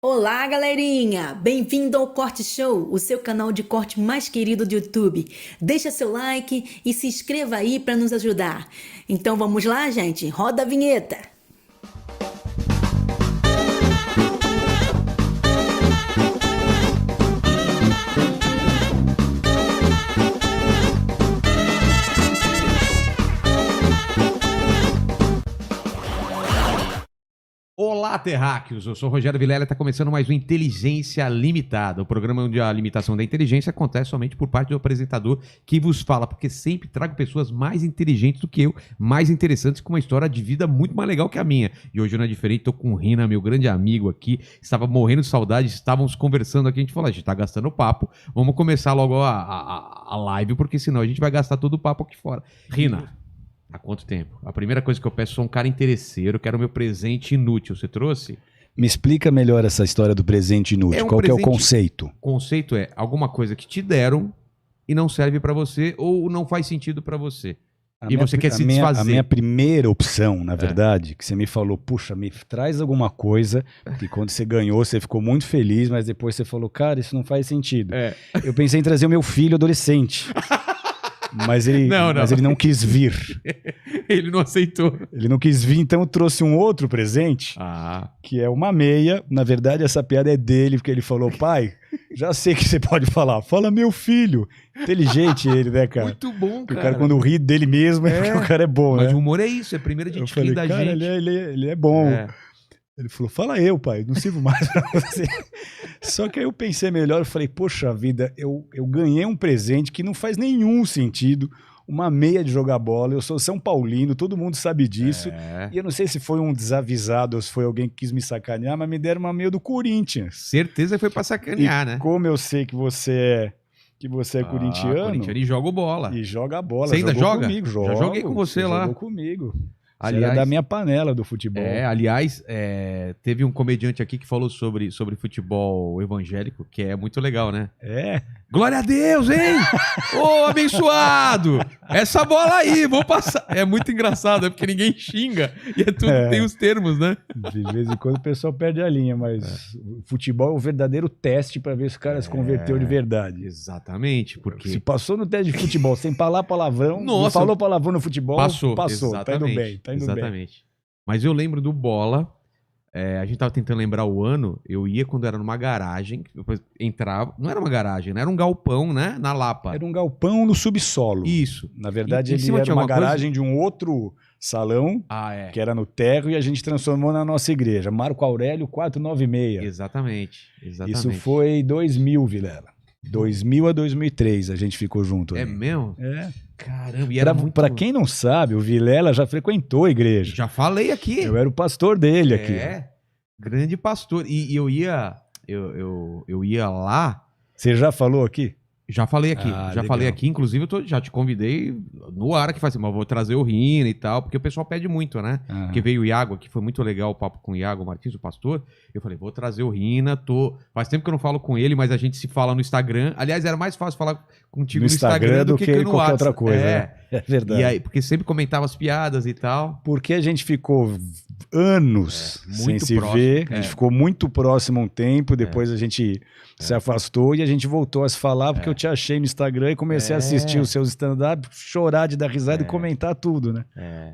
Olá, galerinha! Bem-vindo ao Corte Show, o seu canal de corte mais querido do YouTube. Deixa seu like e se inscreva aí para nos ajudar. Então vamos lá, gente? Roda a vinheta! Olá, terráqueos! Eu sou o Rogério Vilela e está começando mais um Inteligência Limitada, o programa onde a limitação da inteligência acontece somente por parte do apresentador que vos fala, porque sempre trago pessoas mais inteligentes do que eu, mais interessantes, com uma história de vida muito mais legal que a minha. E hoje não é diferente, estou com o Rina, meu grande amigo aqui, estava morrendo de saudade, estávamos conversando aqui, a gente falou, a gente está gastando papo, vamos começar logo a live, porque senão a gente vai gastar todo o papo aqui fora. Rina, há quanto tempo? A primeira coisa que eu peço, sou um cara interesseiro, quero meu presente inútil. Você trouxe? Me explica melhor essa história do presente inútil. Qual que é o conceito? O conceito é alguma coisa que te deram e não serve pra você ou não faz sentido pra você. Você quer se desfazer. A minha primeira opção, na verdade, que você me falou, puxa, me traz alguma coisa, que quando você ganhou, você ficou muito feliz, mas depois você falou, cara, isso não faz sentido. Eu pensei em trazer o meu filho adolescente. Mas ele não quis vir. Ele não aceitou. Ele não quis vir, então eu trouxe um outro presente, que é uma meia. Na verdade, essa piada é dele, porque ele falou, pai, já sei que você pode falar. Fala, meu filho. Inteligente ele, né, cara? Muito bom, cara. O cara, quando ri dele mesmo, é porque o cara é bom, mas né? Mas o humor é isso, é primeiro a gente rir da cara, gente. Ele é bom. Ele falou, fala eu, pai, não sirvo mais pra você. Só que aí eu pensei melhor, eu falei, poxa vida, eu ganhei um presente que não faz nenhum sentido, uma meia de jogar bola, eu sou São Paulino, todo mundo sabe disso, e eu não sei se foi um desavisado ou se foi alguém que quis me sacanear, mas me deram uma meia do Corinthians. Certeza que foi pra sacanear, né? Como eu sei que você é corintiano, e joga bola. E joga bola. Você ainda joga? Comigo, Já joguei com você lá. Jogou comigo. Aliás, era da minha panela do futebol. Aliás, teve um comediante aqui que falou sobre futebol evangélico, que é muito legal, né? Glória a Deus, hein? Ô, abençoado! Essa bola aí, vou passar. É muito engraçado, é porque ninguém xinga. E tem os termos, né? De vez em quando o pessoal perde a linha, mas o futebol é o verdadeiro teste para ver se o cara se converteu de verdade. Exatamente, porque... Se passou no teste de futebol sem falar palavrão, não falou palavrão no futebol, passou. Tá indo bem. Exatamente. Mas eu lembro do Bola, a gente tava tentando lembrar o ano, eu ia quando era numa garagem, depois entrava, não era uma garagem, né? Era um galpão, né? Na Lapa. Era um galpão no subsolo. Isso. Na verdade, ele era uma garagem de um outro salão, que era no térreo, e a gente transformou na nossa igreja. Marco Aurélio 496. Exatamente. Isso foi 2000, Vilela. 2000 a 2003 a gente ficou junto. É mesmo? Caramba, e era pra quem não sabe, o Vilela já frequentou a igreja. Já falei aqui. Eu era o pastor dele aqui. Grande pastor. E eu ia lá. Você já falou aqui? Já falei aqui, falei aqui, inclusive já te convidei no ar que faz assim, mas vou trazer o Rina e tal, porque o pessoal pede muito, né? Porque veio o Iago aqui, foi muito legal o papo com o Iago Martins, o pastor. Eu falei, vou trazer o Rina, faz tempo que eu não falo com ele, mas a gente se fala no Instagram. Aliás, era mais fácil falar contigo no Instagram do que no qualquer WhatsApp. outra coisa. É verdade. E aí, porque sempre comentava as piadas e tal. Porque a gente ficou anos sem se ver, a gente ficou muito próximo um tempo, depois a gente se afastou e a gente voltou a se falar porque eu te achei no Instagram e comecei a assistir os seus stand-up, chorar de dar risada e comentar tudo, né?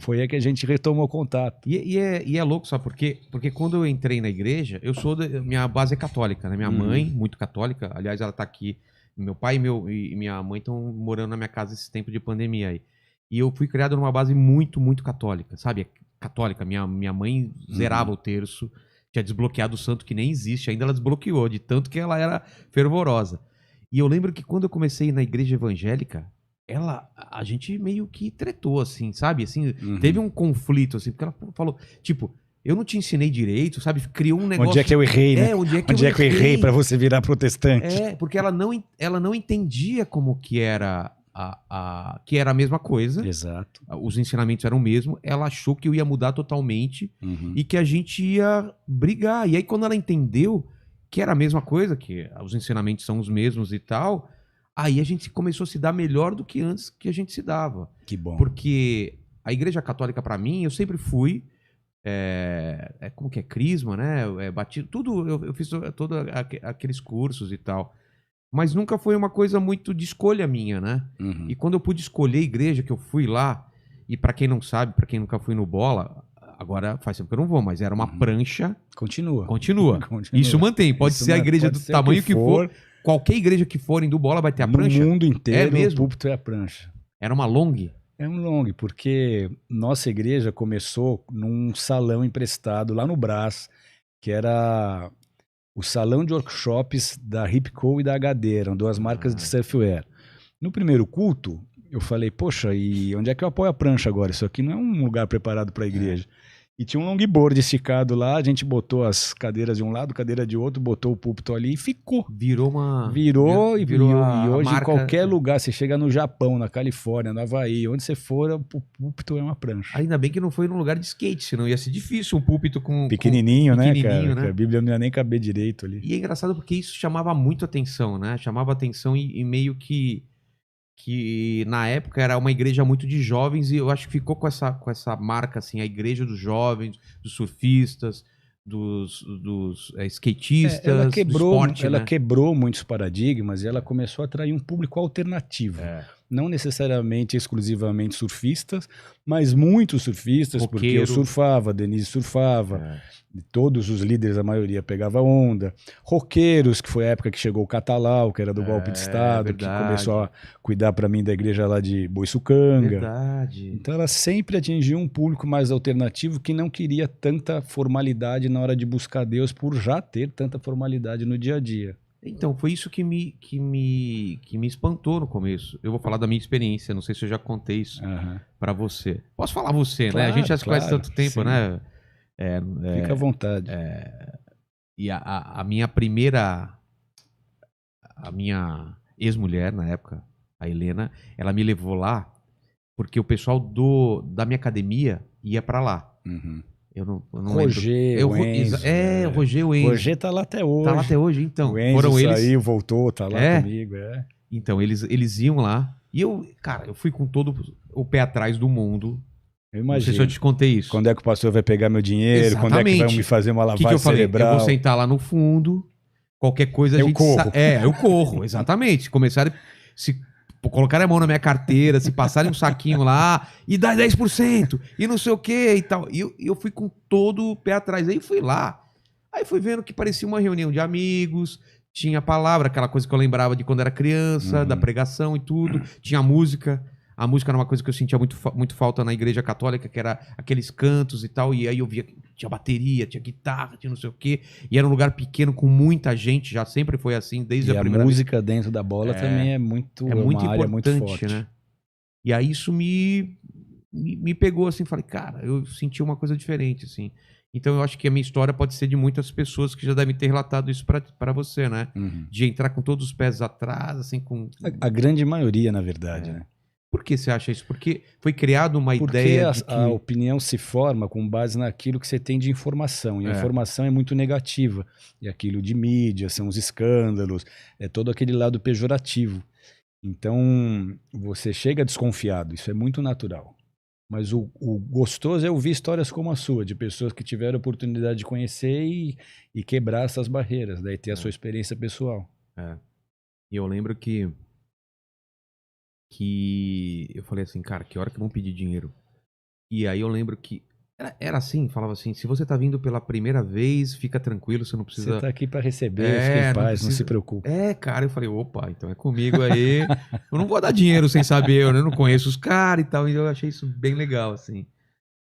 Foi aí que a gente retomou contato. E é louco, sabe por quê? Porque quando eu entrei na igreja, minha base é católica, né? Minha mãe, muito católica, aliás, ela tá aqui. Meu pai e minha mãe estão morando na minha casa esse tempo de pandemia aí. E eu fui criado numa base muito, muito católica, sabe? Católica. Minha mãe zerava o terço, tinha desbloqueado o santo que nem existe, ainda ela desbloqueou, de tanto que ela era fervorosa. E eu lembro que quando eu comecei na igreja evangélica, a gente meio que tretou, assim, sabe? Assim, teve um conflito, assim, porque ela falou, tipo... Eu não te ensinei direito, sabe? Criou um negócio... Onde é que eu errei, né? Onde é que eu errei pra você virar protestante? Porque ela não entendia como que era que era a mesma coisa. Exato. Os ensinamentos eram o mesmo. Ela achou que eu ia mudar totalmente e que a gente ia brigar. E aí, quando ela entendeu que era a mesma coisa, que os ensinamentos são os mesmos e tal, aí a gente começou a se dar melhor do que antes que a gente se dava. Que bom. Porque a Igreja Católica, pra mim, eu sempre fui... como que é? Crisma, né? Batismo, tudo, eu fiz todos aqueles cursos e tal. Mas nunca foi uma coisa muito de escolha minha, né? Uhum. E quando eu pude escolher a igreja que eu fui lá, e pra quem não sabe, pra quem nunca foi no Bola, agora faz tempo que eu não vou, mas era uma prancha. Continua. Continua. Isso mantém. Pode Isso ser a igreja pode do ser tamanho que for. Qualquer igreja que forem do Bola vai ter a prancha. No mundo inteiro, mesmo? o púlpito é a prancha. Era uma long. É um long, porque nossa igreja começou num salão emprestado lá no Brás, que era o salão de workshops da Ripco e da HD, eram duas marcas de surfwear. No primeiro culto, eu falei, poxa, e onde é que eu apoio a prancha agora? Isso aqui não é um lugar preparado para a igreja. E tinha um longboard esticado lá, a gente botou as cadeiras de um lado, cadeira de outro, botou o púlpito ali e ficou. Virou uma... Virou a hoje marca... em qualquer lugar, você chega no Japão, na Califórnia, no Havaí, onde você for, o púlpito é uma prancha. Ainda bem que não foi num lugar de skate, senão ia ser difícil um púlpito com... Pequenininho, né, pequenininho, cara? né? Que a Bíblia não ia nem caber direito ali. E é engraçado porque isso chamava muito atenção, né? Chamava atenção e meio que na época era uma igreja muito de jovens e eu acho que ficou com essa marca, assim, a igreja dos jovens, dos surfistas, dos skatistas, Ela do quebrou, esporte, ela né? quebrou muitos paradigmas e ela começou a atrair um público alternativo. Não necessariamente exclusivamente surfistas, mas muitos surfistas, porque eu surfava, a Denise surfava, todos os líderes, a maioria pegava onda. Roqueiros, que foi a época que chegou o Catalau, que era do golpe de Estado, verdade. que começou a cuidar para mim da igreja lá de Boiçucanga. Verdade. Então ela sempre atingiu um público mais alternativo que não queria tanta formalidade na hora de buscar Deus por já ter tanta formalidade no dia a dia. Então, foi isso que me espantou no começo. Eu vou falar da minha experiência, não sei se eu já contei isso pra você. Posso falar você, né? A gente já se conhece tanto tempo, sim. né? Fica à vontade. E a minha primeira... A minha ex-mulher, na época, a Helena, ela me levou lá porque o pessoal da minha academia ia pra lá. Uhum. Eu não Roger, lembro. o Enzo. O Roger, o Enzo. Roger tá lá até hoje. Tá lá até hoje, então. O Enzo Foram saiu, eles... voltou, tá lá comigo, Então, eles iam lá. E eu fui com todo o pé atrás do mundo. Eu Não imagino. sei se eu te contei isso. Quando é que o pastor vai pegar meu dinheiro? Exatamente. Quando é que vai me fazer uma O lavagem que eu falei? cerebral? Eu vou sentar lá no fundo. Qualquer coisa Eu corro. eu corro, exatamente. Começaram... Se colocarem a mão na minha carteira, se passarem um saquinho lá, e dá 10%, e não sei o que e tal. E eu fui com todo o pé atrás. Aí fui lá. Aí fui vendo que parecia uma reunião de amigos, tinha palavra, aquela coisa que eu lembrava de quando era criança, da pregação e tudo. Tinha música. A música era uma coisa que eu sentia muito falta na igreja católica, que era aqueles cantos e tal. E aí eu via que tinha bateria, tinha guitarra, tinha não sei o quê. E era um lugar pequeno com muita gente, já sempre foi assim, desde a primeira vez. E a música dentro da bola também é muito importante, muito forte, né? E aí isso me pegou assim, falei, cara, eu senti uma coisa diferente, assim. Então eu acho que a minha história pode ser de muitas pessoas que já devem ter relatado isso pra você, né? Uhum. De entrar com todos os pés atrás, assim, com... A grande maioria, na verdade, né? Por que você acha isso? Porque foi criada uma Porque ideia de que... a opinião se forma com base naquilo que você tem de informação. E a informação é muito negativa. E aquilo de mídia, são os escândalos, é todo aquele lado pejorativo. Então, você chega desconfiado, isso é muito natural. Mas o gostoso é ouvir histórias como a sua, de pessoas que tiveram a oportunidade de conhecer e quebrar essas barreiras, daí ter a sua experiência pessoal. E eu lembro que eu falei assim, cara, que hora que vão pedir dinheiro? E aí eu lembro que era assim, falava assim, se você tá vindo pela primeira vez, fica tranquilo, você não precisa... Você tá aqui para receber, fique em paz, não se preocupe. Cara, eu falei, opa, então é comigo aí, eu não vou dar dinheiro sem saber, eu não conheço os caras e tal, e eu achei isso bem legal, assim.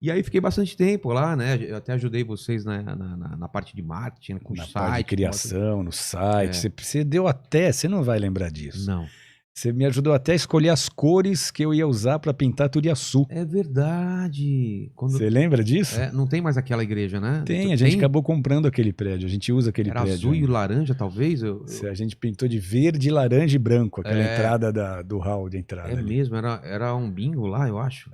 E aí fiquei bastante tempo lá, né, eu até ajudei vocês na parte de marketing, com o site. Na parte de criação, no site, você deu até, você não vai lembrar disso. Não. Você me ajudou até a escolher as cores que eu ia usar para pintar Turiaçu. É verdade. Você lembra disso? Não tem mais aquela igreja, né? Tem, a gente acabou comprando aquele prédio. A gente usa aquele prédio. Era azul e laranja, talvez? A gente pintou de verde, laranja e branco, aquela entrada do hall de entrada. Ali. Mesmo, era um bingo lá, eu acho.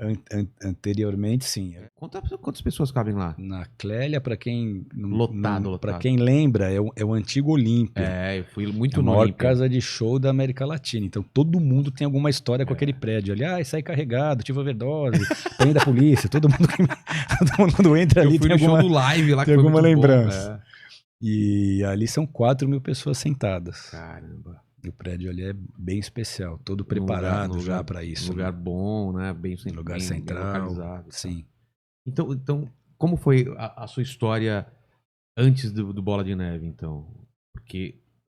Anteriormente, sim. Quantas pessoas cabem lá? Na Clélia, para quem... Lotado. Para quem lembra, é o antigo Olímpia. Eu fui muito no no maior Olímpia. casa de show da América Latina. Então, todo mundo tem alguma história com aquele prédio ali. Ah, saí carregado, tive overdose, apanhei da polícia, todo mundo entra ali, Eu fui tem no show alguma, do Live lá, que tem foi alguma muito bom, lembrança. E ali são 4.000 pessoas sentadas. Caramba. O prédio ali é bem especial, todo Num preparado lugar- já para isso. Lugar né? bom, né? Bem, Lugar bem central, localizado. sim. Então, como foi a sua história antes do Bola de Neve, então? Porque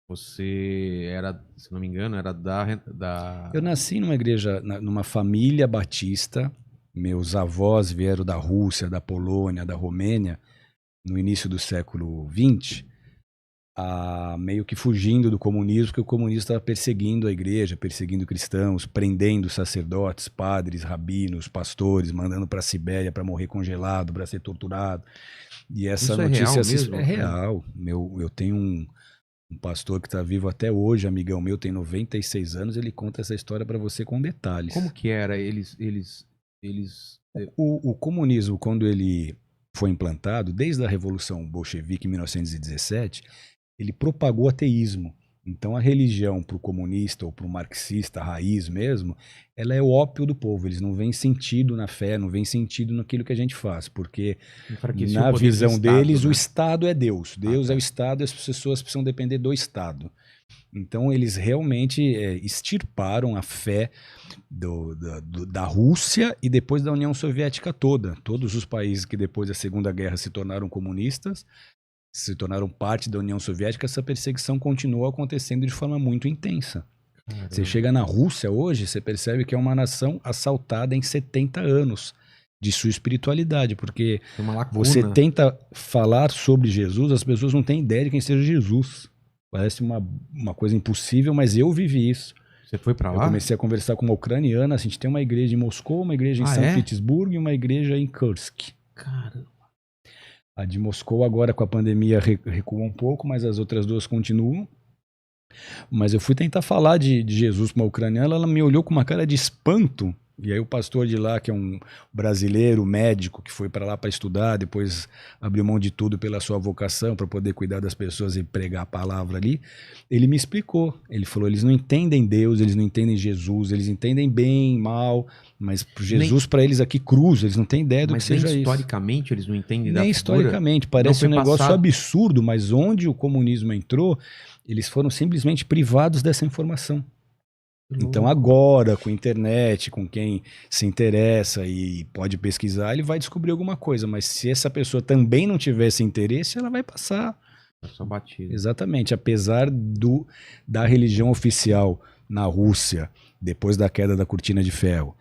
você era, se não me engano, era da... Eu nasci numa igreja, numa família batista. Meus avós vieram da Rússia, da Polônia, da Romênia, no início do século XX, meio que fugindo do comunismo, porque o comunismo estava perseguindo a igreja, perseguindo cristãos, prendendo sacerdotes, padres, rabinos, pastores, mandando para a Sibéria para morrer congelado, para ser torturado. E essa Isso é notícia real mesmo? é real. Eu tenho um pastor que está vivo até hoje, amigão meu, tem 96 anos, ele conta essa história para você com detalhes. Como que era? Eles O comunismo, quando ele foi implantado, desde a Revolução Bolchevique em 1917, ele propagou ateísmo. Então a religião para o comunista ou para o marxista, a raiz mesmo, ela é o ópio do povo. Eles não veem sentido na fé, não veem sentido naquilo que a gente faz, porque enfraqueciam na o poder do visão Estado, deles, né? o Estado é Deus. Deus tá. é o Estado e as pessoas precisam depender do Estado. Então eles realmente extirparam a fé da Rússia e depois da União Soviética toda. Todos os países que depois da Segunda Guerra se tornaram comunistas, se tornaram parte da União Soviética, essa perseguição continuou acontecendo de forma muito intensa. Caramba. Você chega na Rússia hoje, você percebe que é uma nação assaltada em 70 anos de sua espiritualidade, porque Tem uma lacuna. você tenta falar sobre Jesus, as pessoas não têm ideia de quem seja Jesus. Parece uma coisa impossível, mas eu vivi isso. Você foi pra Eu lá? comecei a conversar com uma ucraniana. A gente tem uma igreja em Moscou, uma igreja em São Petersburgo e uma igreja em Kursk. Caramba. A de Moscou agora com a pandemia recuou um pouco, mas as outras duas continuam. Mas eu fui tentar falar de Jesus com uma ucraniana, ela me olhou com uma cara de espanto. E aí o pastor de lá, que é um brasileiro, médico, que foi para lá para estudar, depois abriu mão de tudo pela sua vocação, para poder cuidar das pessoas e pregar a palavra ali, ele me explicou. Ele falou, eles não entendem Deus, eles não entendem Jesus, eles entendem bem, mal, mas Jesus para eles aqui cruz, eles não têm ideia do que seja isso. Nem historicamente eles não entendem da Nem figura? historicamente, parece um negócio passado. absurdo, mas onde o comunismo entrou, eles foram simplesmente privados dessa informação. Então agora, com a internet, com quem se interessa e pode pesquisar, ele vai descobrir alguma coisa. Mas se essa pessoa também não tiver esse interesse, ela vai passar. Só batida. Exatamente. Apesar da religião oficial na Rússia, depois da queda da Cortina de Ferro,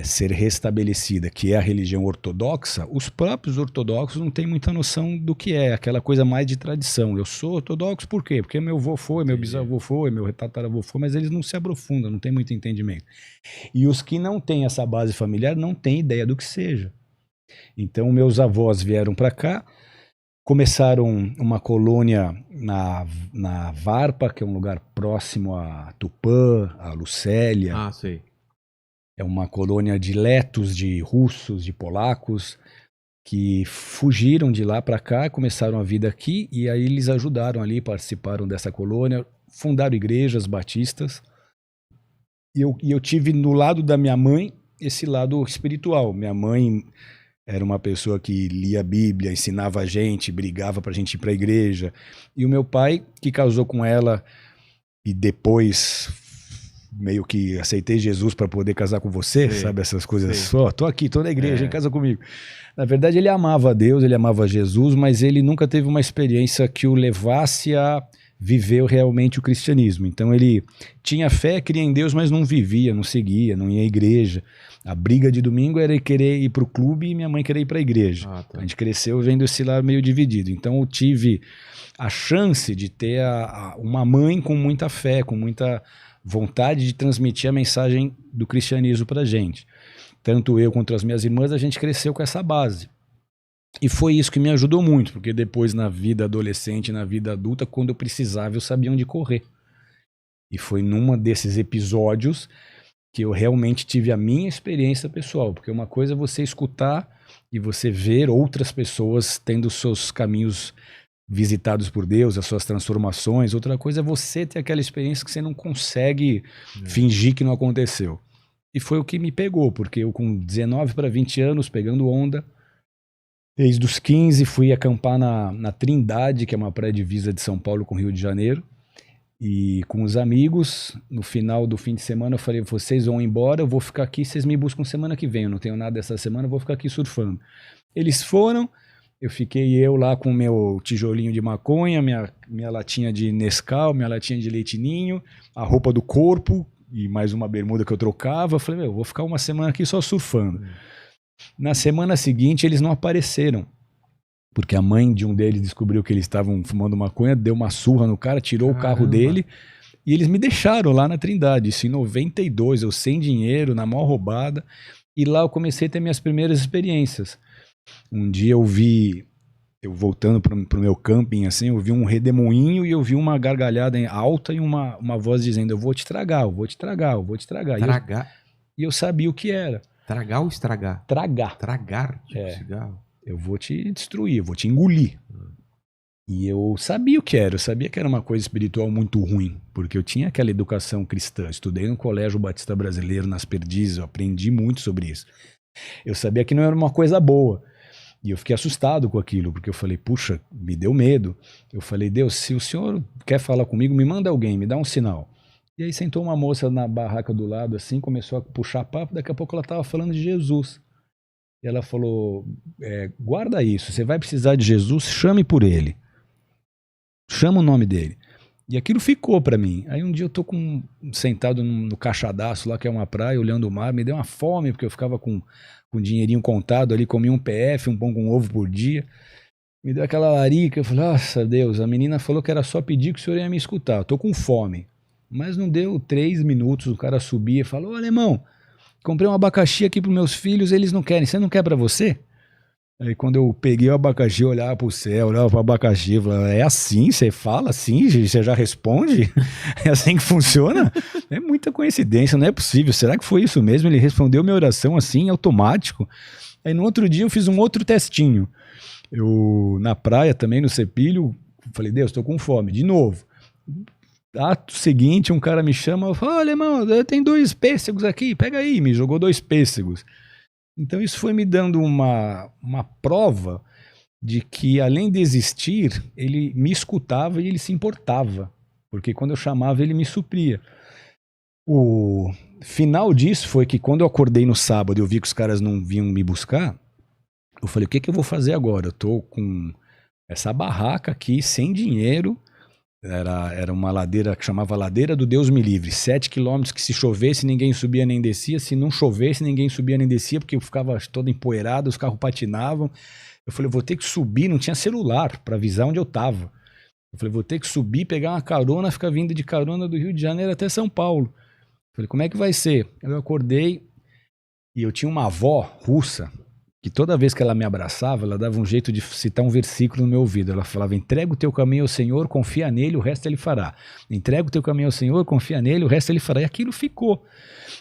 ser restabelecida, que é a religião ortodoxa, os próprios ortodoxos não têm muita noção do que é, aquela coisa mais de tradição. Eu sou ortodoxo por quê? Porque meu avô foi, meu bisavô foi, meu tataravô foi, mas eles não se aprofundam, não têm muito entendimento. E os que não têm essa base familiar não têm ideia do que seja. Então, meus avós vieram para cá, começaram uma colônia na Varpa, que é um lugar próximo a Tupã, a Lucélia. Ah, sei. É uma colônia de letos, de russos, de polacos, que fugiram de lá para cá, começaram a vida aqui, e aí eles ajudaram ali, participaram dessa colônia, fundaram igrejas batistas. E eu tive no lado da minha mãe esse lado espiritual. Minha mãe era uma pessoa que lia a Bíblia, ensinava a gente, brigava para a gente ir para a igreja. E o meu pai, que casou com ela e depois meio que aceitei Jesus para poder casar com você, sabe? Essas coisas. Só, tô aqui, tô na igreja, em casa comigo. Na verdade, ele amava a Deus, ele amava Jesus, mas ele nunca teve uma experiência que o levasse a viver realmente o cristianismo. Então ele tinha fé, cria em Deus, mas não vivia, não seguia, não ia à igreja. A briga de domingo era querer ir para o clube e minha mãe querer ir para a igreja. A gente cresceu vendo esse lado meio dividido. Então eu tive a chance de ter uma mãe com muita fé, com muita vontade de transmitir a mensagem do cristianismo pra gente. Tanto eu quanto as minhas irmãs, a gente cresceu com essa base. E foi isso que me ajudou muito, porque depois na vida adolescente, na vida adulta, quando eu precisava, eu sabia onde correr. E foi numa desses episódios que eu realmente tive a minha experiência pessoal, porque uma coisa é você escutar e você ver outras pessoas tendo seus caminhos visitados por Deus, as suas transformações. Outra coisa é você ter aquela experiência que você não consegue fingir que não aconteceu. E foi o que me pegou, porque eu com 19 para 20 anos, pegando onda, desde os 15 fui acampar na Trindade, que é uma praia divisa de São Paulo com Rio de Janeiro, e com os amigos, no final do fim de semana eu falei, vocês vão embora, eu vou ficar aqui, vocês me buscam semana que vem, eu não tenho nada essa semana, eu vou ficar aqui surfando. Eles foram, eu fiquei lá com o meu tijolinho de maconha, minha latinha de Nescau, minha latinha de leite ninho, a roupa do corpo e mais uma bermuda que eu trocava. Eu falei, eu vou ficar uma semana aqui só surfando. Na semana seguinte eles não apareceram, porque a mãe de um deles descobriu que eles estavam fumando maconha, deu uma surra no cara, tirou o carro dele e eles me deixaram lá na Trindade. Isso em 92, eu sem dinheiro, na maior roubada. E lá eu comecei a ter minhas primeiras experiências. Um dia eu voltando pro meu camping, assim, eu vi um redemoinho e eu vi uma gargalhada alta e uma voz dizendo, eu vou te tragar, eu vou te tragar, eu vou te tragar. Tragar? E eu sabia o que era. Tragar ou estragar? Tragar. Tragar, tipo cigarro. Eu vou te destruir, eu vou te engolir. E eu sabia o que era, eu sabia que era uma coisa espiritual muito ruim, porque eu tinha aquela educação cristã, estudei no Colégio Batista Brasileiro, nas Perdizes, eu aprendi muito sobre isso. Eu sabia que não era uma coisa boa. E eu fiquei assustado com aquilo, porque eu falei, puxa, me deu medo. Eu falei, Deus, se o senhor quer falar comigo, me manda alguém, me dá um sinal. E aí sentou uma moça na barraca do lado, assim, começou a puxar papo, daqui a pouco ela estava falando de Jesus. E ela falou, guarda isso, você vai precisar de Jesus, chame por ele. Chama o nome dele. E aquilo ficou pra mim. Aí um dia eu tô sentado no Caixadaço, lá que é uma praia, olhando o mar, me deu uma fome, porque eu ficava com dinheirinho contado ali, comia um PF, um pão com ovo por dia. Me deu aquela larica, eu falei, nossa Deus, a menina falou que era só pedir que o senhor ia me escutar, eu tô com fome. Mas não deu 3 minutos, o cara subia e falou, ô alemão, comprei um abacaxi aqui pros meus filhos, eles não querem, você não quer pra você? Aí quando eu peguei o abacaxi, eu olhava pro céu, olhava pro abacaxi, eu falava, é assim? Você fala assim? Você já responde? É assim que funciona? É muita coincidência, não é possível. Será que foi isso mesmo? Ele respondeu minha oração assim, automático. Aí no outro dia eu fiz um outro testinho. Eu, na praia também, no Cepilho, falei, Deus, tô com fome. De novo. Ato seguinte, um cara me chama, fala, olha, irmão, tem 2 pêssegos aqui, pega aí. Me jogou 2 pêssegos. Então isso foi me dando uma prova de que, além de existir, ele me escutava e ele se importava. Porque quando eu chamava, ele me supria. O final disso foi que quando eu acordei no sábado e eu vi que os caras não vinham me buscar, eu falei, o que eu vou fazer agora? Eu tô com essa barraca aqui, sem dinheiro. Era uma ladeira que chamava Ladeira do Deus Me Livre, 7 quilômetros que se chovesse ninguém subia nem descia, se não chovesse ninguém subia nem descia, porque eu ficava todo empoeirado, os carros patinavam. Eu falei, vou ter que subir, não tinha celular para avisar onde eu tava. Eu falei, vou ter que subir, pegar uma carona, ficar vindo de carona do Rio de Janeiro até São Paulo. Eu falei, como é que vai ser? Eu acordei e eu tinha uma avó russa, que toda vez que ela me abraçava, ela dava um jeito de citar um versículo no meu ouvido. Ela falava, entrega o teu caminho ao Senhor, confia nele, o resto ele fará. Entrega o teu caminho ao Senhor, confia nele, o resto ele fará. E aquilo ficou.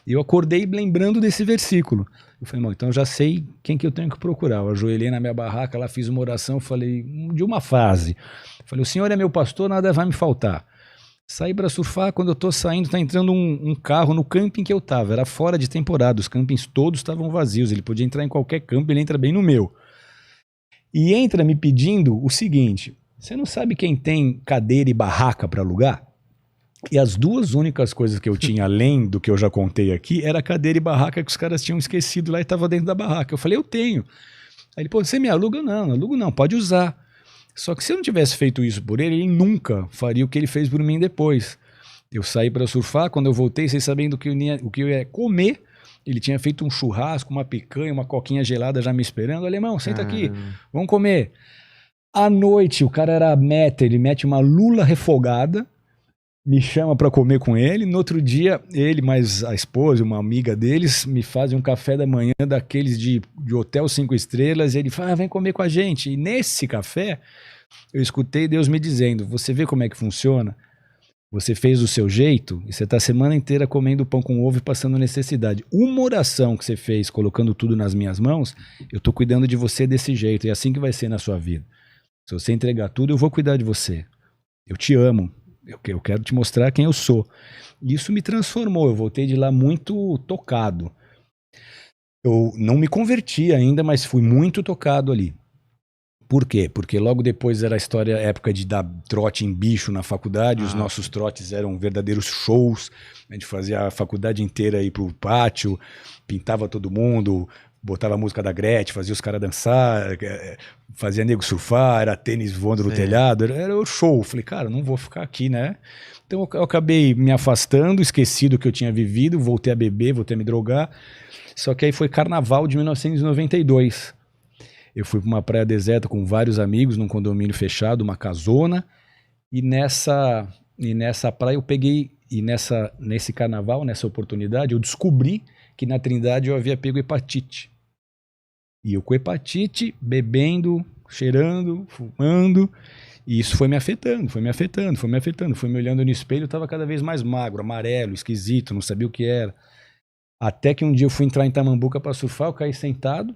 E eu acordei lembrando desse versículo. Eu falei, então já sei quem que eu tenho que procurar. Eu ajoelhei na minha barraca, lá fiz uma oração, falei, de uma frase. Falei, o Senhor é meu pastor, nada vai me faltar. Saí para surfar, quando eu tô saindo, tá entrando um carro no camping que eu tava, era fora de temporada, os campings todos estavam vazios, ele podia entrar em qualquer camping, ele entra bem no meu. E entra me pedindo o seguinte, você não sabe quem tem cadeira e barraca para alugar? E as 2 únicas coisas que eu tinha, além do que eu já contei aqui, era cadeira e barraca que os caras tinham esquecido lá e tava dentro da barraca. Eu falei, eu tenho. Aí ele, pô, você me aluga? Não, alugo não, pode usar. Só que se eu não tivesse feito isso por ele, ele nunca faria o que ele fez por mim depois. Eu saí para surfar, quando eu voltei, sem sabendo o que eu ia comer, ele tinha feito um churrasco, uma picanha, uma coquinha gelada já me esperando. Alemão, senta aqui, vamos comer. À noite, o cara era ele mete uma lula refogada, me chama para comer com ele. No outro dia, ele mais a esposa, uma amiga deles, me fazem um café da manhã daqueles de hotel 5 estrelas, e ele fala, vem comer com a gente. E nesse café, eu escutei Deus me dizendo, você vê como é que funciona? Você fez do seu jeito e você está a semana inteira comendo pão com ovo e passando necessidade. Uma oração que você fez, colocando tudo nas minhas mãos, eu estou cuidando de você desse jeito, e é assim que vai ser na sua vida. Se você entregar tudo, eu vou cuidar de você. Eu te amo. Eu quero te mostrar quem eu sou. E isso me transformou. Eu voltei de lá muito tocado. Eu não me converti ainda, mas fui muito tocado ali. Por quê? Porque logo depois era a época de dar trote em bicho na faculdade, os nossos trotes eram verdadeiros shows, a gente fazia a faculdade inteira ir pro pátio, pintava todo mundo, botava a música da Gretchen, fazia os caras dançar, fazia nego surfar, era tênis voando no telhado, era o show. Falei, cara, não vou ficar aqui, né? Então eu acabei me afastando, esqueci do que eu tinha vivido, voltei a beber, voltei a me drogar. Só que aí foi carnaval de 1992. Eu fui para uma praia deserta com vários amigos, num condomínio fechado, uma casona, e nessa praia eu peguei, nesse carnaval, nessa oportunidade, eu descobri que na Trindade eu havia pego hepatite. E eu com hepatite, bebendo, cheirando, fumando, e isso foi me afetando. Fui me olhando no espelho, eu estava cada vez mais magro, amarelo, esquisito, não sabia o que era. Até que um dia eu fui entrar em Tamambuca para surfar, eu caí sentado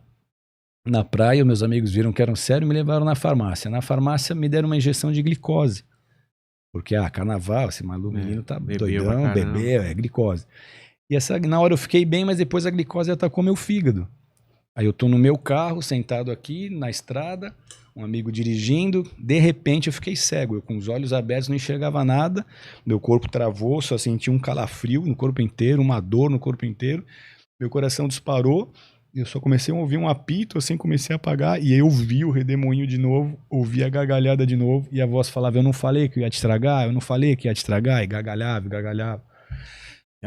na praia, meus amigos viram que era um sério e me levaram na farmácia. Na farmácia me deram uma injeção de glicose. Porque, carnaval, esse maluco, menino tá doidão, bebê, é glicose. E na hora eu fiquei bem, mas depois a glicose atacou meu fígado. Aí eu tô no meu carro, sentado aqui na estrada, um amigo dirigindo, de repente eu fiquei cego. Eu com os olhos abertos não enxergava nada, meu corpo travou, só senti um calafrio no corpo inteiro, uma dor no corpo inteiro, meu coração disparou. Eu só comecei a ouvir um apito, assim, comecei a apagar, e aí eu vi o redemoinho de novo, ouvi a gargalhada de novo, e a voz falava, eu não falei que ia te estragar, e gargalhava.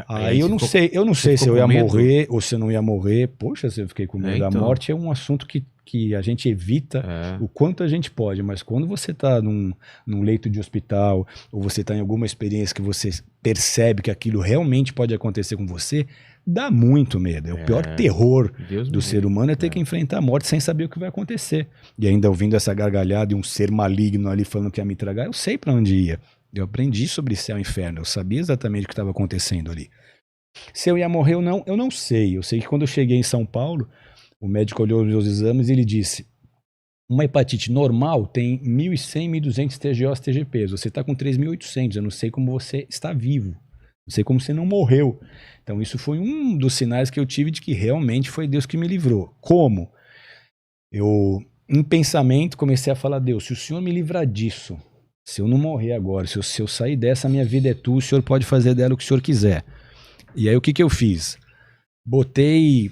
Aí eu não sei se eu ia morrer ou se eu não ia morrer. Poxa, se eu fiquei com medo. Então. A morte é um assunto que a gente evita o quanto a gente pode, mas quando você tá num leito de hospital, ou você tá em alguma experiência que você percebe que aquilo realmente pode acontecer com você, dá muito medo. É o pior terror do ser humano é ter que enfrentar a morte sem saber o que vai acontecer. E ainda ouvindo essa gargalhada e um ser maligno ali falando que ia me tragar, eu sei para onde ia. Eu aprendi sobre céu e inferno, eu sabia exatamente o que estava acontecendo ali. Se eu ia morrer ou não, eu não sei. Eu sei que quando eu cheguei em São Paulo, o médico olhou os meus exames e ele disse, uma hepatite normal tem 1.100, 1.200 TGOs, TGPs. Você está com 3.800, eu não sei como você está vivo. Não sei como você não morreu. Então isso foi um dos sinais que eu tive de que realmente foi Deus que me livrou. Como? Eu, em pensamento, comecei a falar, Deus, se o Senhor me livrar disso, se eu não morrer agora, se eu sair dessa, minha vida é tua, o Senhor pode fazer dela o que o Senhor quiser. E aí o que eu fiz? Botei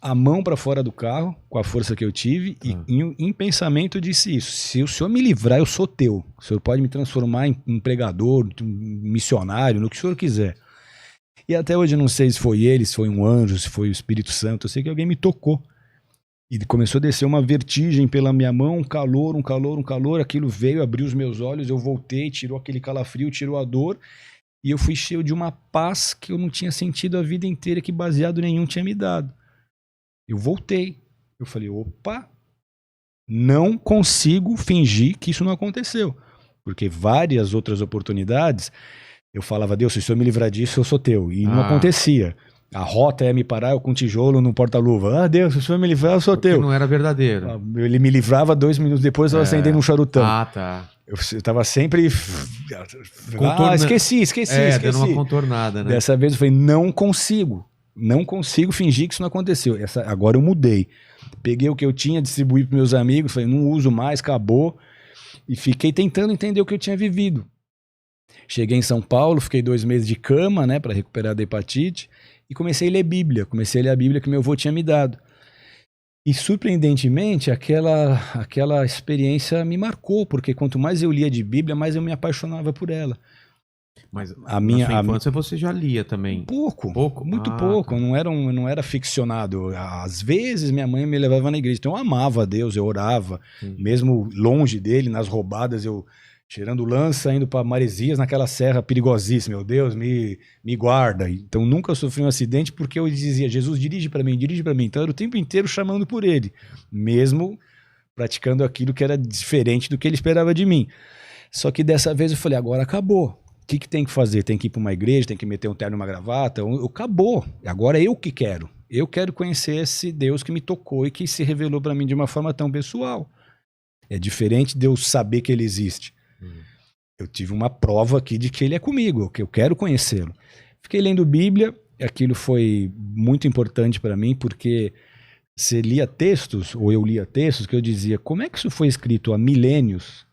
a mão para fora do carro, com a força que eu tive, e em pensamento eu disse isso, se o Senhor me livrar, eu sou teu. O Senhor pode me transformar em um pregador, um missionário, no que o Senhor quiser. E até hoje eu não sei se foi ele, se foi um anjo, se foi o Espírito Santo, eu sei que alguém me tocou. E começou a descer uma vertigem pela minha mão, um calor, aquilo veio, abriu os meus olhos, eu voltei, tirou aquele calafrio, tirou a dor, e eu fui cheio de uma paz que eu não tinha sentido a vida inteira, que baseado nenhum tinha me dado. Eu voltei, eu falei, opa, não consigo fingir que isso não aconteceu, porque várias outras oportunidades, eu falava, Deus, se o Senhor me livrar disso, eu sou teu, e não acontecia. A rota é me parar, eu com tijolo no porta-luva. Deus, se o Senhor me livrar, eu sou teu. Não era verdadeiro. Ele me livrava 2 minutos depois, eu acendei num charutão. Tá. Eu tava sempre... Esqueci. Dando uma contornada, né? Dessa vez eu falei, não consigo fingir que isso não aconteceu. Agora eu mudei. Peguei o que eu tinha, distribuí para meus amigos, falei, não uso mais, acabou. E fiquei tentando entender o que eu tinha vivido. Cheguei em São Paulo, fiquei 2 meses de cama, né, para recuperar da hepatite. E comecei a ler a Bíblia que meu avô tinha me dado. E surpreendentemente, aquela experiência me marcou, porque quanto mais eu lia de Bíblia, mais eu me apaixonava por ela. Mas na sua infância você já lia também? Pouco, muito pouco. Eu não era ficcionado. Às vezes minha mãe me levava na igreja, então eu amava a Deus, eu orava. Mesmo longe dele, nas roubadas, eu tirando lança, indo para Maresias, naquela serra perigosíssima. Meu Deus, me guarda. Então nunca sofri um acidente porque eu dizia, Jesus, dirige para mim. Então eu era o tempo inteiro chamando por ele, mesmo praticando aquilo que era diferente do que ele esperava de mim. Só que dessa vez eu falei, agora acabou. O que tem que fazer? Tem que ir para uma igreja, tem que meter um terno e uma gravata? Acabou. Agora é eu que quero. Eu quero conhecer esse Deus que me tocou e que se revelou para mim de uma forma tão pessoal. É diferente de eu saber que ele existe. Eu tive uma prova aqui de que ele é comigo, que eu quero conhecê-lo. Fiquei lendo Bíblia, aquilo foi muito importante para mim, porque você lia textos, ou eu lia textos, que eu dizia, como é que isso foi escrito há milênios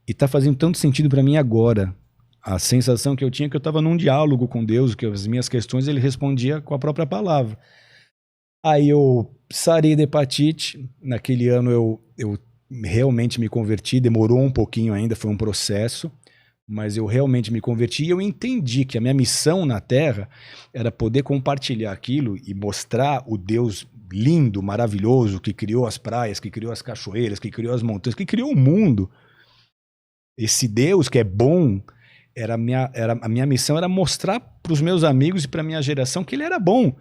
e está fazendo tanto sentido para mim agora? A sensação que eu tinha é que eu estava num diálogo com Deus, que as minhas questões ele respondia com a própria palavra. Aí eu sarei da hepatite, naquele ano eu realmente me converti, demorou um pouquinho ainda, foi um processo, mas eu realmente me converti e eu entendi que a minha missão na Terra era poder compartilhar aquilo e mostrar o Deus lindo, maravilhoso, que criou as praias, que criou as cachoeiras, que criou as montanhas, que criou o mundo. Esse Deus que é bom, a minha missão era mostrar para os meus amigos e para a minha geração que ele era bom.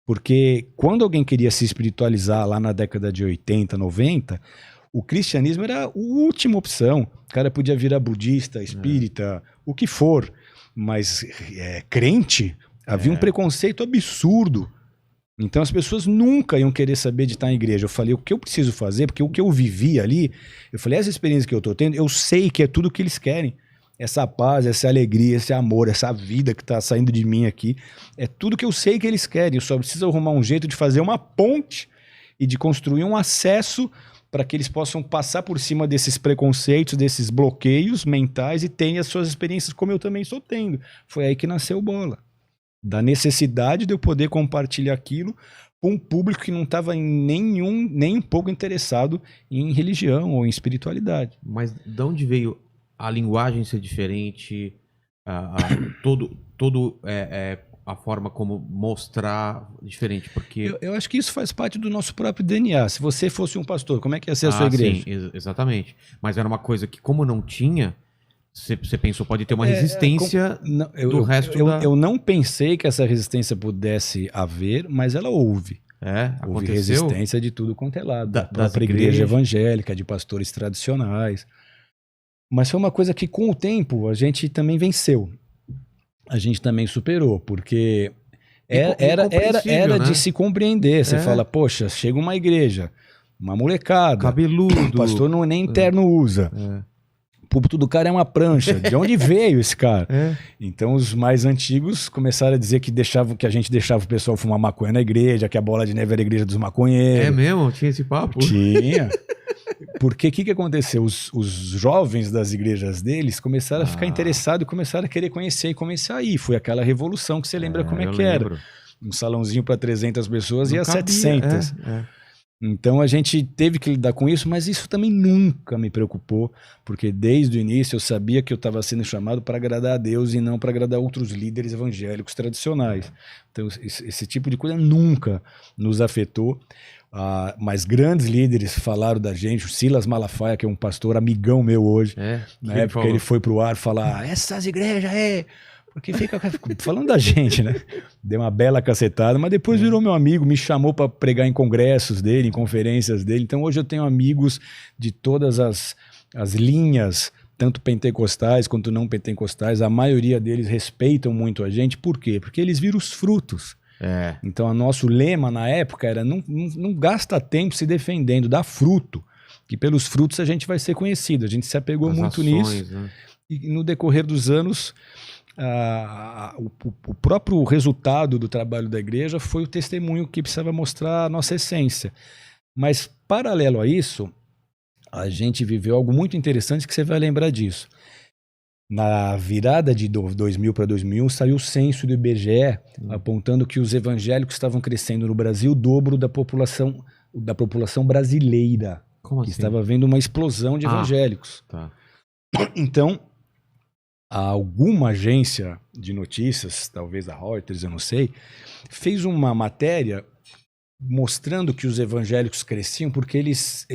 Porque quando alguém queria se espiritualizar lá na década de 80, 90, o cristianismo era a última opção. O cara podia virar budista, espírita, o que for. Mas crente, havia um preconceito absurdo. Então as pessoas nunca iam querer saber de estar em igreja. Eu falei, o que eu preciso fazer? Porque o que eu vivi ali, eu falei, essa experiência que eu estou tendo, eu sei que é tudo o que eles querem. Essa paz, essa alegria, esse amor, essa vida que está saindo de mim aqui, é tudo que eu sei que eles querem. Eu só preciso arrumar um jeito de fazer uma ponte e de construir um acesso para que eles possam passar por cima desses preconceitos, desses bloqueios mentais e tenham as suas experiências como eu também estou tendo. Foi aí que nasceu o Bola. Da necessidade de eu poder compartilhar aquilo com um público que não estava nem um pouco interessado em religião ou em espiritualidade. Mas de onde veio a linguagem ser diferente, a forma como mostrar diferente? Porque eu acho que isso faz parte do nosso próprio DNA. Se você fosse um pastor, como é que ia ser a sua igreja? Sim, exatamente. Mas era uma coisa que, como não tinha, você pensou, pode ter uma resistência do resto da... Eu não pensei que essa resistência pudesse haver, mas ela houve. Aconteceu? Houve resistência de tudo quanto é lado. Da própria igreja evangélica, de pastores tradicionais. Mas foi uma coisa que, com o tempo, a gente também venceu. A gente também superou, porque era né? de se compreender. Você fala, poxa, chega uma igreja, uma molecada, cabeludo, o pastor nem interno usa. O púlpito do cara é uma prancha. De onde veio esse cara? Então os mais antigos começaram a dizer que a gente deixava o pessoal fumar maconha na igreja, que a Bola de Neve era a igreja dos maconheiros. É mesmo? Tinha esse papo? Tinha. Porque o que aconteceu? Os jovens das igrejas deles começaram a ficar interessados e começaram a querer conhecer e começar a ir. Foi aquela revolução que você lembra como é que era. Um salãozinho para 300 pessoas e a 700. Então a gente teve que lidar com isso, mas isso também nunca me preocupou, porque desde o início eu sabia que eu estava sendo chamado para agradar a Deus e não para agradar outros líderes evangélicos tradicionais. Então esse tipo de coisa nunca nos afetou. Mas grandes líderes falaram da gente. O Silas Malafaia, que é um pastor amigão meu hoje, na época ele foi pro ar falar, essas igrejas porque fica falando da gente, né? Deu uma bela cacetada, mas depois virou meu amigo, me chamou para pregar em congressos dele, em conferências dele. Então hoje eu tenho amigos de todas as linhas, tanto pentecostais quanto não pentecostais. A maioria deles respeitam muito a gente. Por quê? Porque eles viram os frutos. Então o nosso lema na época era não gasta tempo se defendendo, dá fruto, que pelos frutos a gente vai ser conhecido. A gente se apegou muito nisso, né? E no decorrer dos anos o próprio resultado do trabalho da igreja foi o testemunho que precisava mostrar a nossa essência. Mas paralelo a isso, a gente viveu algo muito interessante que você vai lembrar disso. Na virada de 2000 para 2001, saiu o censo do IBGE apontando que os evangélicos estavam crescendo no Brasil o dobro da população brasileira. Como assim? Estava havendo uma explosão de evangélicos. Então, alguma agência de notícias, talvez a Reuters, eu não sei, fez uma matéria mostrando que os evangélicos cresciam porque eles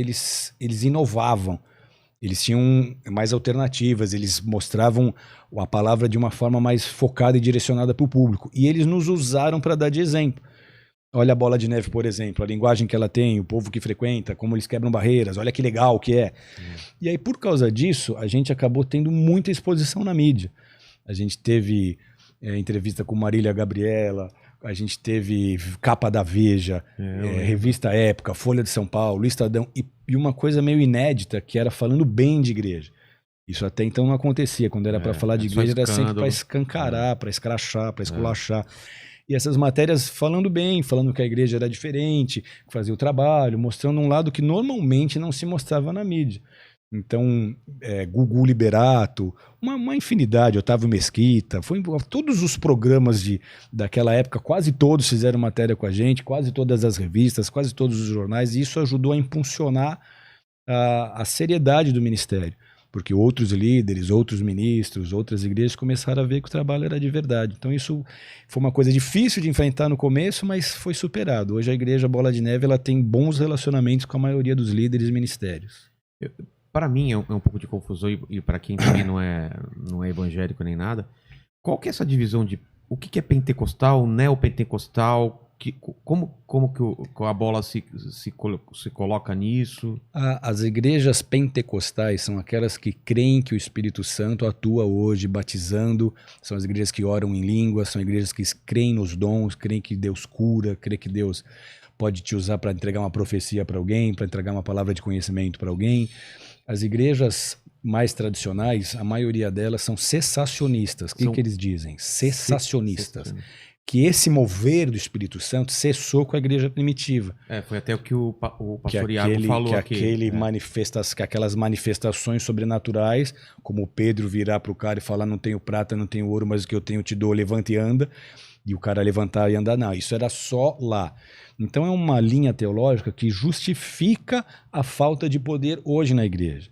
inovavam. Eles tinham mais alternativas, eles mostravam a palavra de uma forma mais focada e direcionada para o público. E eles nos usaram para dar de exemplo. Olha a Bola de Neve, por exemplo, a linguagem que ela tem, o povo que frequenta, como eles quebram barreiras, olha que legal que é. E aí, por causa disso, a gente acabou tendo muita exposição na mídia. A gente teve entrevista com Marília Gabriela, a gente teve capa da Veja, revista Época, Folha de São Paulo, Estadão, e uma coisa meio inédita, que era falando bem de igreja. Isso até então não acontecia. Quando era para falar de igreja, era sempre para escancarar, para escrachar, para esculachar. E essas matérias falando bem, falando que a igreja era diferente, que fazia o trabalho, mostrando um lado que normalmente não se mostrava na mídia. Então, Gugu Liberato, uma infinidade, Otávio Mesquita, todos os programas daquela época, quase todos fizeram matéria com a gente, quase todas as revistas, quase todos os jornais, e isso ajudou a impulsionar a seriedade do ministério, porque outros líderes, outros ministros, outras igrejas começaram a ver que o trabalho era de verdade. Então isso foi uma coisa difícil de enfrentar no começo, mas foi superado. Hoje a igreja Bola de Neve ela tem bons relacionamentos com a maioria dos líderes e ministérios. Para mim é um pouco de confusão, e para quem também não é evangélico nem nada, qual que é essa divisão de o que é pentecostal, neopentecostal, como que a bola se coloca nisso? As igrejas pentecostais são aquelas que creem que o Espírito Santo atua hoje, batizando, são as igrejas que oram em línguas, são igrejas que creem nos dons, creem que Deus cura, creem que Deus pode te usar para entregar uma profecia para alguém, para entregar uma palavra de conhecimento para alguém. As igrejas mais tradicionais, a maioria delas são cessacionistas. O que eles dizem? Cessacionistas. Que esse mover do Espírito Santo cessou com a igreja primitiva. Foi até o que o pastor Iago falou aqui. Que aquelas manifestações sobrenaturais, como Pedro virar para o cara e falar, não tenho prata, não tenho ouro, mas o que eu tenho te dou, levanta e anda. E o cara levantar e andar, não, isso era só lá. Então é uma linha teológica que justifica a falta de poder hoje na igreja.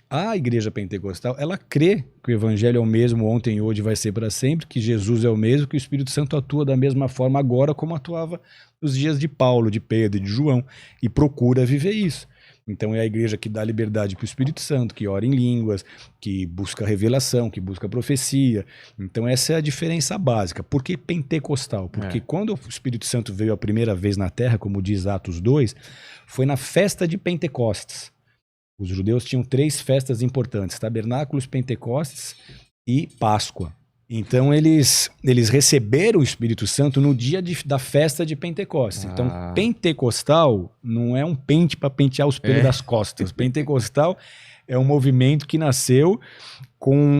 A igreja pentecostal, ela crê que o evangelho é o mesmo ontem e hoje vai ser para sempre, que Jesus é o mesmo, que o Espírito Santo atua da mesma forma agora como atuava nos dias de Paulo, de Pedro e de João, e procura viver isso. Então é a igreja que dá liberdade para o Espírito Santo, que ora em línguas, que busca revelação, que busca profecia. Então essa é a diferença básica. Por que pentecostal? Porque quando o Espírito Santo veio a primeira vez na Terra, como diz Atos 2, foi na festa de Pentecostes. Os judeus tinham 3 festas importantes, Tabernáculos, Pentecostes e Páscoa. Então eles receberam o Espírito Santo no dia da festa de Pentecostes. Então pentecostal não é um pente para pentear os pelos das costas. Pentecostal é um movimento que nasceu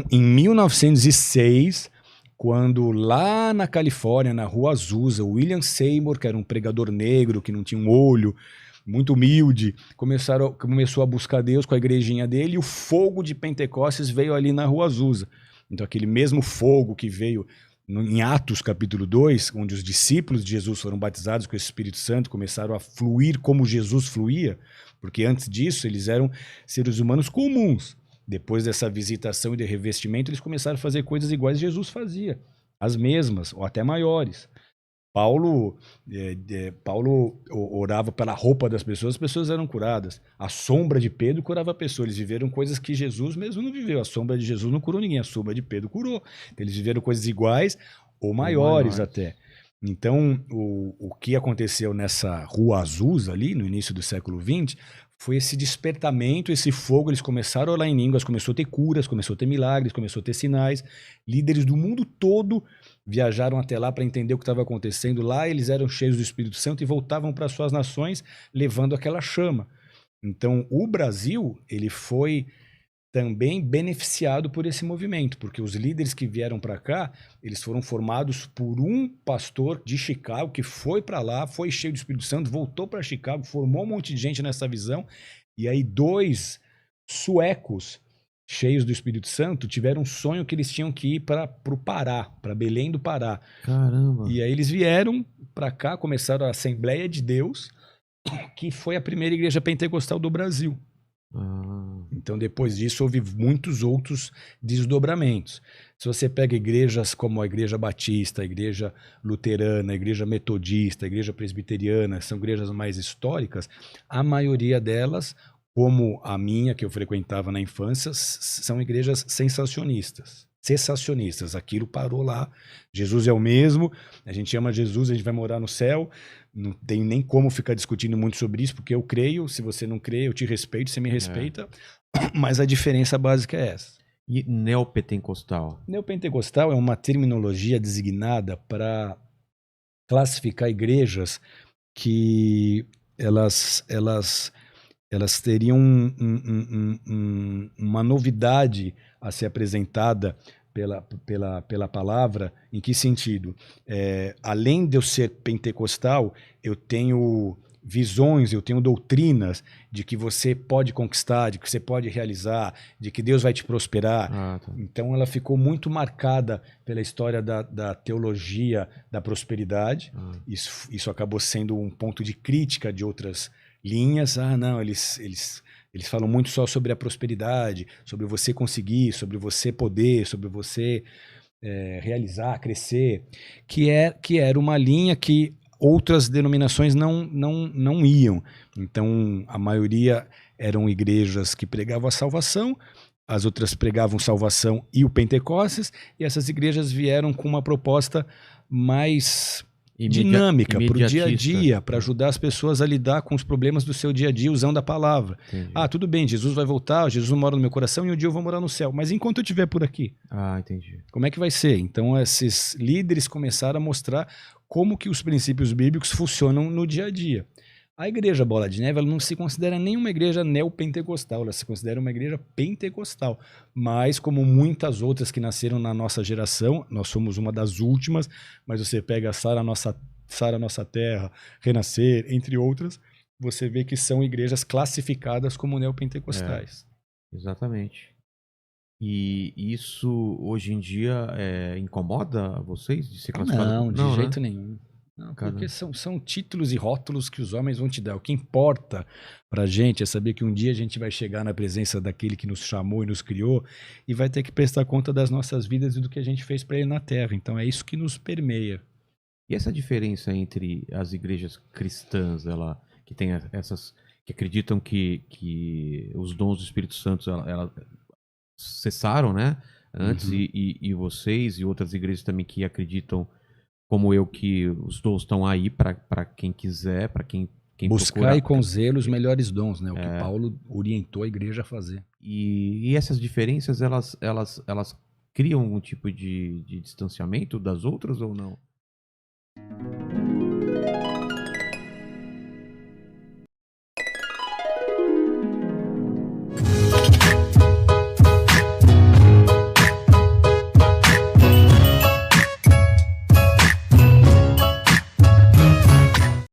em 1906, quando lá na Califórnia, na Rua Azusa, o William Seymour, que era um pregador negro, que não tinha um olho, muito humilde, começou a buscar Deus com a igrejinha dele, e o fogo de Pentecostes veio ali na Rua Azusa. Então aquele mesmo fogo que veio em Atos capítulo 2, onde os discípulos de Jesus foram batizados com o Espírito Santo, começaram a fluir como Jesus fluía, porque antes disso eles eram seres humanos comuns. Depois dessa visitação e de revestimento, eles começaram a fazer coisas iguais que Jesus fazia, as mesmas, ou até maiores. Paulo orava pela roupa das pessoas, as pessoas eram curadas. A sombra de Pedro curava a pessoa. Eles viveram coisas que Jesus mesmo não viveu. A sombra de Jesus não curou ninguém, a sombra de Pedro curou. Então, eles viveram coisas iguais ou maiores até. Então, o que aconteceu nessa Rua Azusa ali, no início do século XX, foi esse despertamento, esse fogo. Eles começaram a orar em línguas, começou a ter curas, começou a ter milagres, começou a ter sinais. Líderes do mundo todo viajaram até lá para entender o que estava acontecendo. Lá eles eram cheios do Espírito Santo e voltavam para suas nações levando aquela chama. Então o Brasil, ele foi também beneficiado por esse movimento, porque os líderes que vieram para cá, eles foram formados por um pastor de Chicago que foi para lá, foi cheio do Espírito Santo, voltou para Chicago, formou um monte de gente nessa visão, e aí 2 suecos cheios do Espírito Santo tiveram um sonho que eles tinham que ir para o Pará, para Belém do Pará. Caramba! E aí eles vieram para cá, começaram a Assembleia de Deus, que foi a primeira igreja pentecostal do Brasil. Então depois disso houve muitos outros desdobramentos. Se você pega igrejas como a Igreja Batista, a Igreja Luterana, a Igreja Metodista, a Igreja Presbiteriana, são igrejas mais históricas, a maioria delas, como a minha, que eu frequentava na infância, são igrejas cessacionistas. Aquilo parou lá. Jesus é o mesmo, a gente ama Jesus, a gente vai morar no céu. Não tem nem como ficar discutindo muito sobre isso, porque eu creio. Se você não crê, eu te respeito, você me respeita. Mas a diferença básica é essa. E neopentecostal? Neopentecostal é uma terminologia designada para classificar igrejas que elas teriam uma novidade a ser apresentada pela palavra. Em que sentido? Além de eu ser pentecostal, eu tenho visões, eu tenho doutrinas de que você pode conquistar, de que você pode realizar, de que Deus vai te prosperar. Tá. Então ela ficou muito marcada pela história da teologia da prosperidade. Isso acabou sendo um ponto de crítica de outras linhas. Não, eles falam muito só sobre a prosperidade, sobre você conseguir, sobre você poder, sobre você realizar, crescer, que era uma linha que outras denominações não iam. Então, a maioria eram igrejas que pregavam a salvação, as outras pregavam salvação e o Pentecostes, e essas igrejas vieram com uma proposta mais dinâmica para o dia a dia, para ajudar as pessoas a lidar com os problemas do seu dia a dia usando a palavra. Entendi. Tudo bem, Jesus vai voltar, Jesus mora no meu coração e um dia eu vou morar no céu, mas enquanto eu estiver por aqui, Entendi. como é que vai ser? Então esses líderes começaram a mostrar como que os princípios bíblicos funcionam no dia a dia. A igreja Bola de Neve, ela não se considera nenhuma igreja neopentecostal, ela se considera uma igreja pentecostal. Mas, como muitas outras que nasceram na nossa geração, nós somos uma das últimas, mas você pega Sara Nossa Terra, Renascer, entre outras, você vê que são igrejas classificadas como neopentecostais. Exatamente. E isso, hoje em dia, incomoda vocês de ser classificado? Não, de né? jeito nenhum. Não, porque são títulos e rótulos que os homens vão te dar. O que importa pra gente é saber que um dia a gente vai chegar na presença daquele que nos chamou e nos criou e vai ter que prestar conta das nossas vidas e do que a gente fez para ele na Terra. Então é isso que nos permeia. E essa diferença entre as igrejas cristãs, que tem essas que acreditam que os dons do Espírito Santo ela cessaram, né? Antes, e vocês e outras igrejas também que acreditam, como eu, que os dons estão aí para quem quiser, para quem buscar procurar. E com zelo os melhores dons, né? O que Paulo orientou a igreja a fazer. E essas diferenças, elas criam um tipo de distanciamento das outras ou não?